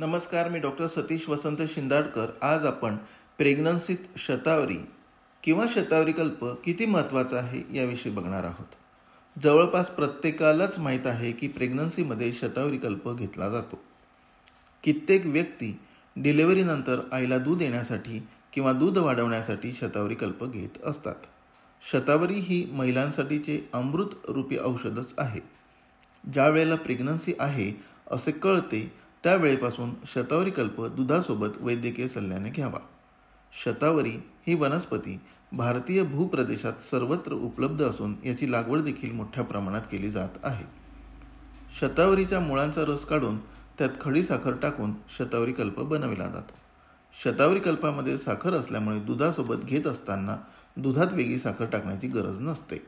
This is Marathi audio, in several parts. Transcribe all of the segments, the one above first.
नमस्कार, मी डॉक्टर सतीश वसंत शिंदाडकर। आज आपण प्रेग्नन्सीत शतावरी किंवा शतावरी कल्प किती महत्त्वाचा आहे याविषयी बघणार आहोत। जवळपास प्रत्येकालाच माहीत आहे की प्रेग्नन्सीमध्ये शतावरी कल्प घेतला जातो। कित्येक व्यक्ती डिलिव्हरीनंतर आईला दूध येण्यासाठी किंवा दूध वाढवण्यासाठी शतावरी कल्प घेत असतात। शतावरी ही महिलांसाठीचे अमृत रूपी औषधच आहे। ज्या वेळेला प्रेग्नन्सी आहे असे कळते त्यावेळेपासून शतावरी कल्प दुधासोबत वैद्यकीय सल्ल्याने घ्यावा। शतावरी ही वनस्पती भारतीय भूप्रदेशात सर्वत्र उपलब्ध असून याची लागवड देखील मोठ्या प्रमाणात केली जात आहे। शतावरीच्या मुळांचा रस काढून त्यात खडी साखर टाकून शतावरी कल्प बनविला जातो। शतावरी कल्पामध्ये साखर असल्यामुळे दुधासोबत घेत असताना दुधात वेगळी साखर टाकण्याची गरज नसते।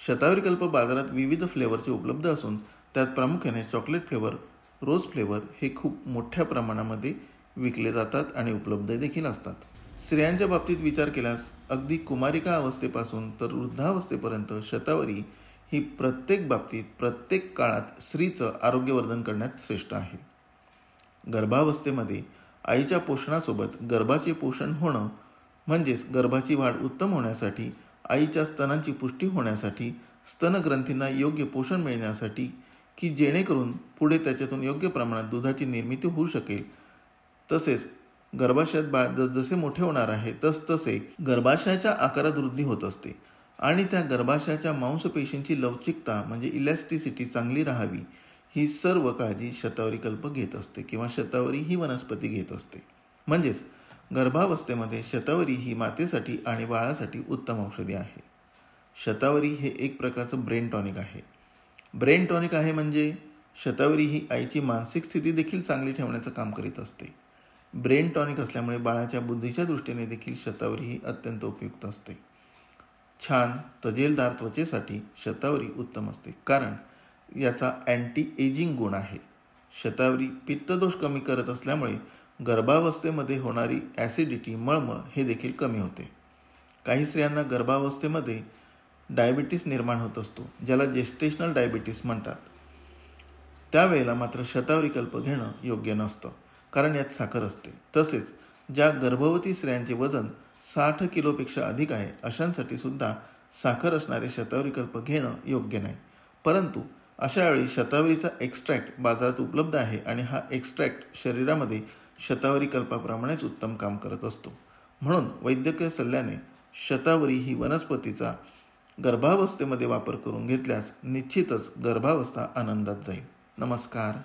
शतावरी कल्प बाजारात विविध फ्लेवरचे उपलब्ध असून त्यात प्रामुख्याने चॉकलेट फ्लेवर, रोज फ्लेवर हे खूप मोठ्या प्रमाणामध्ये विकले जातात आणि उपलब्ध देखील असतात। स्त्रियांच्या बाबतीत विचार केल्यास अगदी कुमारिका अवस्थेपासून तर वृद्धावस्थेपर्यंत शतावरी ही प्रत्येक बाबतीत प्रत्येक काळात स्त्रीचं आरोग्यवर्धन करण्यात श्रेष्ठ आहे। गर्भावस्थेमध्ये आईच्या पोषणासोबत गर्भाचे पोषण होणं म्हणजेच गर्भाची वाढ उत्तम होण्यासाठी, आईच्या स्तनांची पुष्टी होण्यासाठी, स्तनग्रंथींना योग्य पोषण मिळण्यासाठी की जेणेकरून पुढे त्याच्यातून योग्य प्रमाणात दुधाची निर्मिती होऊ शकेल। तसेच गर्भाशयात बाळ जसजसे मोठे होणार आहे तसतसे गर्भाशयाच्या आकारात वृद्धी होत असते आणि त्या गर्भाशयाच्या मांसपेशींची लवचिकता म्हणजे इलॅस्टिसिटी चांगली राहावी ही सर्व काळजी शतावरी कल्प घेत असते किंवा शतावरी ही वनस्पती घेत असते। म्हणजेच गर्भावस्थेमध्ये शतावरी ही मातेसाठी आणि बाळासाठी उत्तम औषधी आहे। शतावरी हे एक प्रकारचं ब्रेन टॉनिक आहे। ब्रेन टॉनिक आहे म्हणजे शतावरी ही आईची मानसिक स्थिती देखील चांगली ठेवण्याचं काम करीत असते। ब्रेन टॉनिक असल्यामुळे बाळाच्या बुद्धीच्या दृष्टीने देखील शतावरी ही अत्यंत उपयुक्त असते। छान तजेलदार त्वचेसाठी शतावरी उत्तम असते कारण याचा अँटी एजिंग गुण आहे। शतावरी पित्तदोष कमी करत असल्यामुळे गर्भावस्थेमध्ये होणारी ॲसिडिटी, मळमळ हे देखील कमी होते। काही स्त्रियांना गर्भावस्थेमध्ये डायबिटीस निर्माण होत असतो, ज्याला जेस्टेशनल डायबिटीस म्हणतात। त्यावेळेला मात्र शतावरी कल्प घेणं योग्य नसतं कारण यात साखर असते। तसेच ज्या गर्भवती स्त्रियांचे वजन 60 किलोपेक्षा अधिक आहे अशांसाठी सुद्धा साखर असणारे शतावरी कल्प घेणं योग्य नाही। परंतु अशावेळी शतावरीचा एक्स्ट्रॅक्ट बाजारात उपलब्ध आहे आणि हा एक्स्ट्रॅक्ट शरीरामध्ये शतावरी कल्पाप्रमाणेच उत्तम काम करत असतो। म्हणून वैद्यकीय सल्ल्याने शतावरी ही वनस्पतीचा गर्भावस्थेमध्ये वापर करून घेतल्यास निश्चितच गर्भावस्था आनंदात जाईल। नमस्कार।